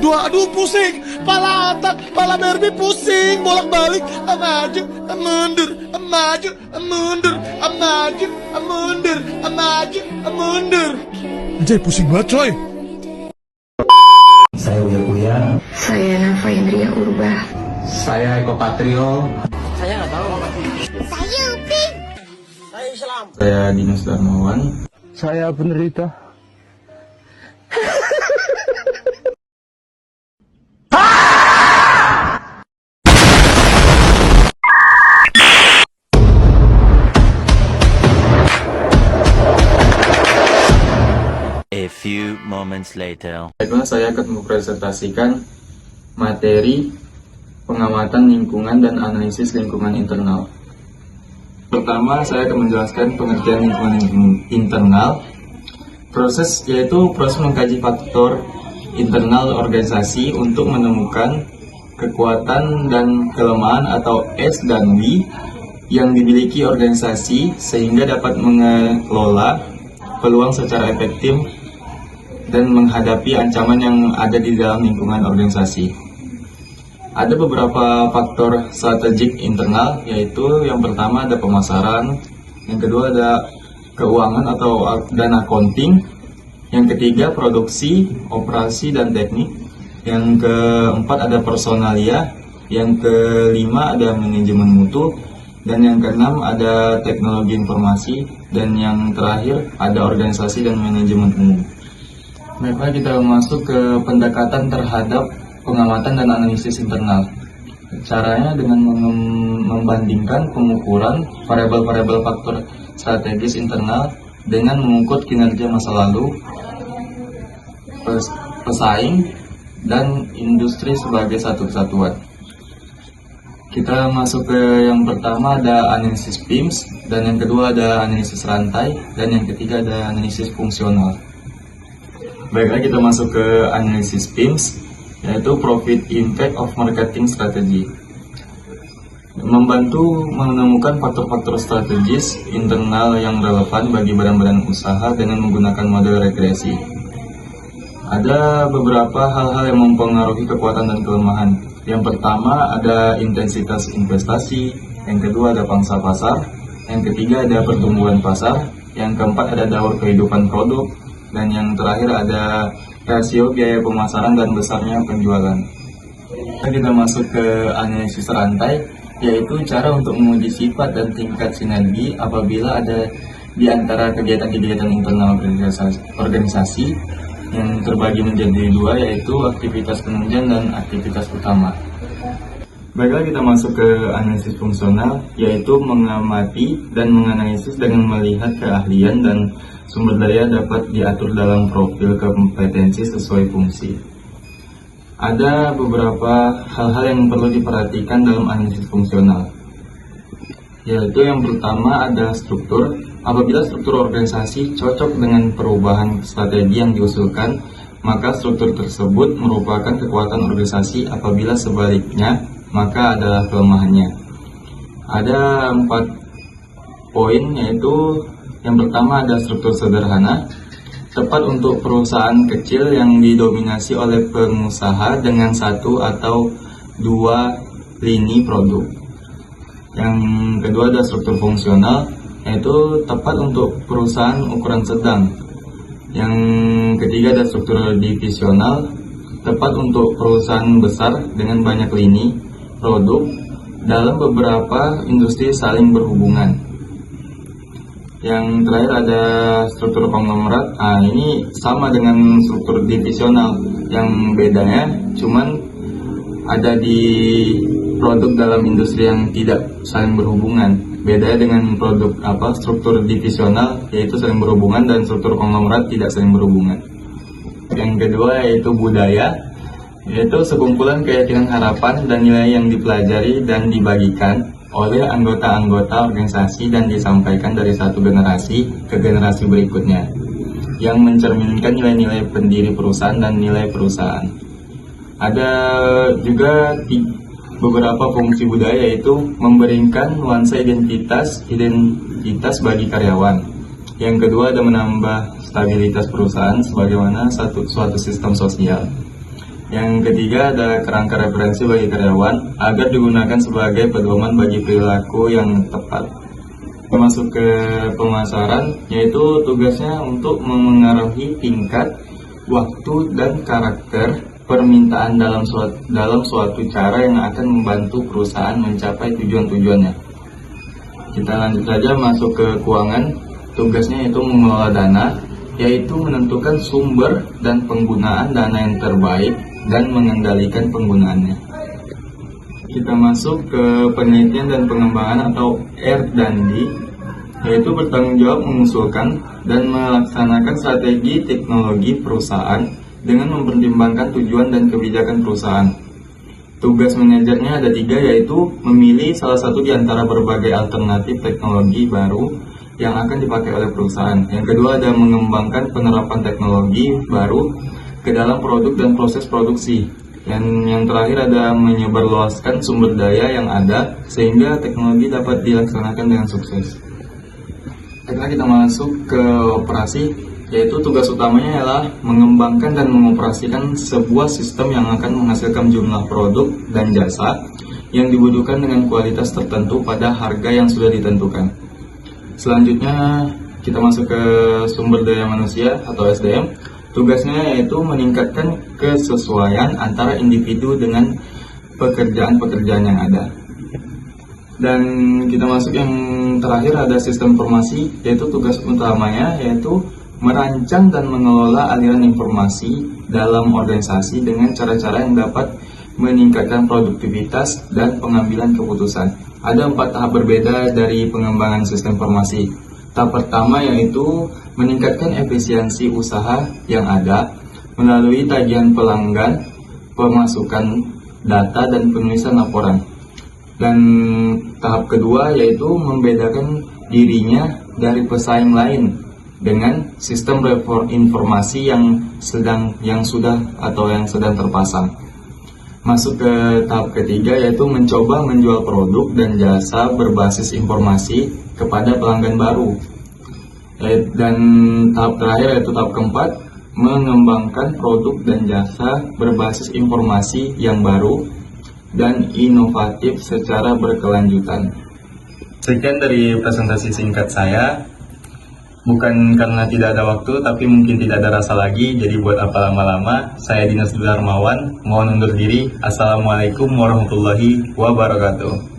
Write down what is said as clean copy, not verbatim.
dua, aduh pusing, pala otak, pala Barbie pusing, bolak-balik, maju, mundur, maju, mundur, maju, mundur, maju, mundur. Anjay, pusing banget coy. Saya Uya Uya. Saya Nafa Indria Urba. Saya Eko Patrio. Saya Upin. Saya Dimas Darmawan. Saya penderita. A few moments later. Baiklah, saya akan mempresentasikan materi pengamatan lingkungan dan analisis lingkungan internal. Pertama, saya akan menjelaskan pengertian lingkungan internal. Proses yaitu proses mengkaji faktor internal organisasi untuk menemukan kekuatan dan kelemahan atau S dan W yang dimiliki organisasi sehingga dapat mengelola peluang secara efektif dan menghadapi ancaman yang ada di dalam lingkungan organisasi. Ada beberapa faktor strategik internal, yaitu yang pertama ada pemasaran, yang kedua ada keuangan atau dan accounting, yang ketiga produksi, operasi dan teknik, yang keempat ada personalia, yang kelima ada manajemen mutu, dan yang keenam ada teknologi informasi, dan yang terakhir ada organisasi dan manajemen umum. Baiklah, kita masuk ke pendekatan terhadap pengamatan dan analisis internal. Caranya dengan membandingkan pengukuran variabel-variabel faktor strategis internal dengan mengukur kinerja masa lalu, pesaing, dan industri sebagai satu kesatuan. Kita masuk ke yang pertama ada analisis PIMS, dan yang kedua ada analisis rantai, dan yang ketiga ada analisis fungsional. Baiklah, kita masuk ke analisis PIMS, yaitu Profit Impact of Marketing Strategy. Membantu menemukan faktor-faktor strategis internal yang relevan bagi badan-badan usaha dengan menggunakan model regresi. Ada beberapa hal-hal yang mempengaruhi kekuatan dan kelemahan. Yang pertama ada intensitas investasi, yang kedua ada pangsa pasar, yang ketiga ada pertumbuhan pasar, yang keempat ada daur kehidupan produk, dan yang terakhir ada rasio biaya pemasaran dan besarnya penjualan. Kita masuk ke analisis rantai, yaitu cara untuk menguji sifat dan tingkat sinergi apabila ada di antara kegiatan-kegiatan internal organisasi yang terbagi menjadi dua, yaitu aktivitas penunjang dan aktivitas utama. Baiklah, kita masuk ke analisis fungsional, yaitu mengamati dan menganalisis dengan melihat keahlian dan sumber daya dapat diatur dalam profil kompetensi sesuai fungsi. Ada beberapa hal-hal yang perlu diperhatikan dalam analisis fungsional, yaitu yang pertama ada struktur. Apabila struktur organisasi cocok dengan perubahan strategi yang diusulkan, maka struktur tersebut merupakan kekuatan organisasi. Apabila sebaliknya, maka adalah kelemahannya. Ada 4 poin, yaitu yang pertama ada struktur sederhana, tepat untuk perusahaan kecil yang didominasi oleh pengusaha dengan 1 atau 2 lini produk. Yang kedua ada struktur fungsional, yaitu tepat untuk perusahaan ukuran sedang. Yang ketiga ada struktur divisional, tepat untuk perusahaan besar dengan banyak lini produk dalam beberapa industri saling berhubungan. Yang terakhir ada struktur konglomerat. Ini sama dengan struktur divisional, yang bedanya cuman ada di produk dalam industri yang tidak saling berhubungan. Beda dengan produk struktur divisional, yaitu saling berhubungan, dan struktur konglomerat tidak saling berhubungan. Yang kedua yaitu budaya, yaitu sekumpulan keyakinan, harapan, dan nilai yang dipelajari dan dibagikan oleh anggota-anggota organisasi dan disampaikan dari satu generasi ke generasi berikutnya, yang mencerminkan nilai-nilai pendiri perusahaan dan nilai perusahaan. Ada juga beberapa fungsi budaya, yaitu memberikan nuansa identitas bagi karyawan. Yang kedua ada menambah stabilitas perusahaan sebagaimana suatu sistem sosial. Yang ketiga ada kerangka referensi bagi karyawan agar digunakan sebagai pedoman bagi perilaku yang tepat. Masuk ke pemasaran, yaitu tugasnya untuk memengaruhi tingkat, waktu, dan karakter permintaan dalam suatu cara yang akan membantu perusahaan mencapai tujuan-tujuannya. Kita lanjut saja masuk ke keuangan. Tugasnya yaitu mengelola dana, yaitu menentukan sumber dan penggunaan dana yang terbaik dan mengendalikan penggunaannya. Kita masuk ke penelitian dan pengembangan atau R&D, yaitu bertanggung jawab mengusulkan dan melaksanakan strategi teknologi perusahaan dengan mempertimbangkan tujuan dan kebijakan perusahaan. Tugas manajernya ada 3, yaitu memilih salah satu di antara berbagai alternatif teknologi baru yang akan dipakai oleh perusahaan. Yang kedua ada mengembangkan penerapan teknologi baru ke dalam produk dan proses produksi. Yang terakhir ada menyebarluaskan sumber daya yang ada sehingga teknologi dapat dilaksanakan dengan sukses. Setelah kita masuk ke operasi, yaitu tugas utamanya adalah mengembangkan dan mengoperasikan sebuah sistem yang akan menghasilkan jumlah produk dan jasa yang dibutuhkan dengan kualitas tertentu pada harga yang sudah ditentukan. Selanjutnya kita masuk ke sumber daya manusia atau SDM. Tugasnya yaitu meningkatkan kesesuaian antara individu dengan pekerjaan-pekerjaan yang ada. Dan kita masuk yang terakhir ada sistem informasi, yaitu tugas utamanya yaitu merancang dan mengelola aliran informasi dalam organisasi dengan cara-cara yang dapat meningkatkan produktivitas dan pengambilan keputusan. Ada 4 tahap berbeda dari pengembangan sistem informasi. Tahap pertama yaitu meningkatkan efisiensi usaha yang ada melalui tagihan pelanggan, pemasukan data, dan penulisan laporan. Dan tahap kedua yaitu membedakan dirinya dari pesaing lain dengan sistem informasi yang sedang terpasang. Masuk ke tahap ketiga yaitu mencoba menjual produk dan jasa berbasis informasi kepada pelanggan baru. Dan tahap terakhir yaitu tahap keempat, mengembangkan produk dan jasa berbasis informasi yang baru dan inovatif secara berkelanjutan. Sekian dari presentasi singkat saya. Bukan karena tidak ada waktu, tapi mungkin tidak ada rasa lagi, jadi buat apa lama-lama. Saya Dinas Darmawan, mohon undur diri. Assalamualaikum warahmatullahi wabarakatuh.